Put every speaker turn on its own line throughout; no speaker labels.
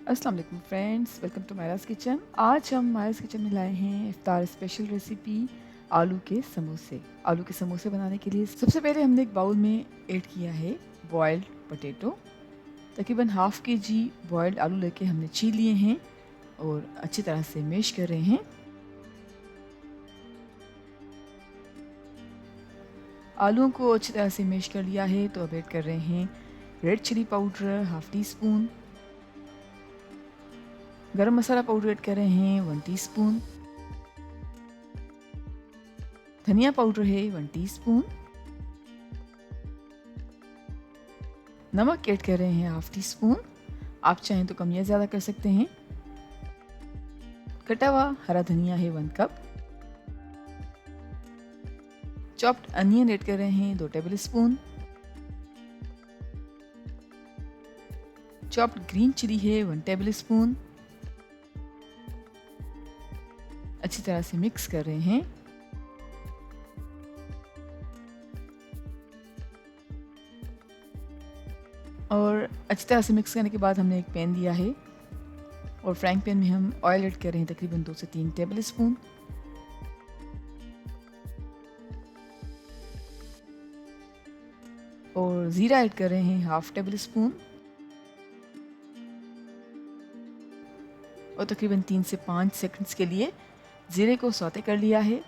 अस्सलाम वालेकुम friends, welcome to मायराज kitchen. आज हम मायराज किचन में लाए हैं इफ्तार स्पेशल रेसिपी आलू के समोसे। आलू के समोसे बनाने के लिए सबसे पहले हमने एक बाउल में ऐड किया है बॉयल्ड पोटैटो। तकरीबन हाफ के जी बॉयल्ड आलू लेके हमने छील लिए हैं और अच्छी तरह से मैश कर रहे हैं। आलूओं को अच्छी तरह से मैश कर लिया है तो अब ऐड कर रहे हैं red chilli powder half teaspoon, garam masala powder add कर रहे हैं 1 टीस्पून, धनिया पाउडर है 1 टीस्पून, नमक ऐड कर रहे हैं हाफ टी स्पून। आप चाहें तो कम या ज़्यादा कर सकते हैं। कटा हुआ हरा धनिया है 1 कप, चॉप्ड अनियन ऐड कर रहे हैं 2 tablespoon, chopped green chilli है 1 टेबल स्पून। अच्छी तरह से मिक्स कर रहे हैं। और अच्छी तरह से मिक्स करने के बाद हमने एक पैन लिया है और फ्राइंग पैन में हम ऑयल ऐड कर रहे हैं तकरीबन 2 से 3 टेबल स्पून। और ज़ीरा ऐड कर रहे हैं हाफ टेबल स्पून और तकरीबन 3 से 5 सेकंड्स के लिए ज़ीरे को सौते कर लिया है।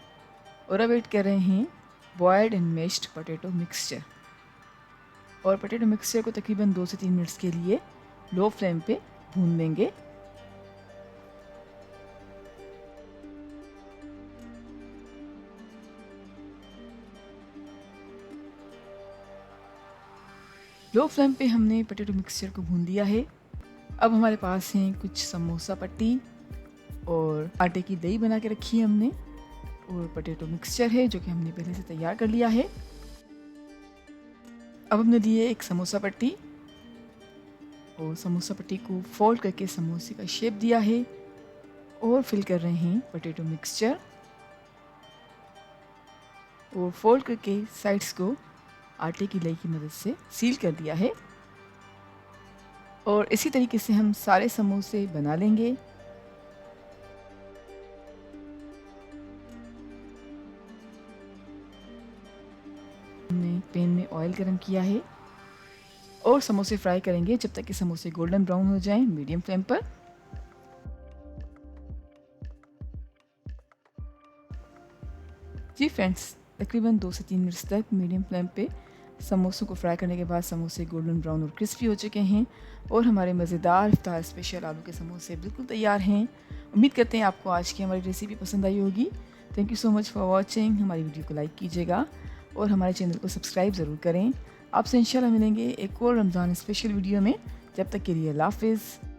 और अब ऐड कर रहे हैं boiled and mashed potato mixture. और पोटैटो मिक्सचर को तकरीबन 2 से 3 मिनट्स के लिए लो फ्लेम पे भून लेंगे। लो फ्लेम पे हमने पोटैटो मिक्सचर को भून लिया है। अब हमारे पास हैं कुछ समोसा पट्टी और आटे की दही बना के रखी है हमने, और पोटैटो मिक्सचर है जो कि हमने पहले से तैयार कर लिया है। अब हमने लिए एक समोसा पट्टी और समोसा पट्टी को फोल्ड करके समोसे का शेप दिया है और फिल कर रहे हैं पोटैटो मिक्सचर और फोल्ड करके साइड्स को आटे की लई की मदद से सील कर दिया है। और इसी तरीके से हम सारे समोसे बना लेंगे। हमने पैन में ऑयल गरम किया है और समोसे फ्राई करेंगे जब तक कि समोसे गोल्डन ब्राउन हो जाएं मीडियम फ्लेम पर। जी फ्रेंड्स, तकरीबन 2 से 3 मिनट्स तक मीडियम फ्लेम पे समोसों को फ्राई करने के बाद समोसे गोल्डन ब्राउन और क्रिस्पी हो चुके हैं और हमारे मज़ेदार इफ्तार स्पेशल आलू के समोसे बिल्कुल तैयार हैं। उम्मीद करते हैं आपको आज की हमारी रेसिपी पसंद आई होगी। Thank you so much for watching. हमारी वीडियो को लाइक कीजिएगा और हमारे चैनल को सब्सक्राइब ज़रूर करें। आपसे इंशाल्लाह मिलेंगे एक और रमज़ान स्पेशल वीडियो में। जब तक के लिए अल्लाह हाफ़िज़।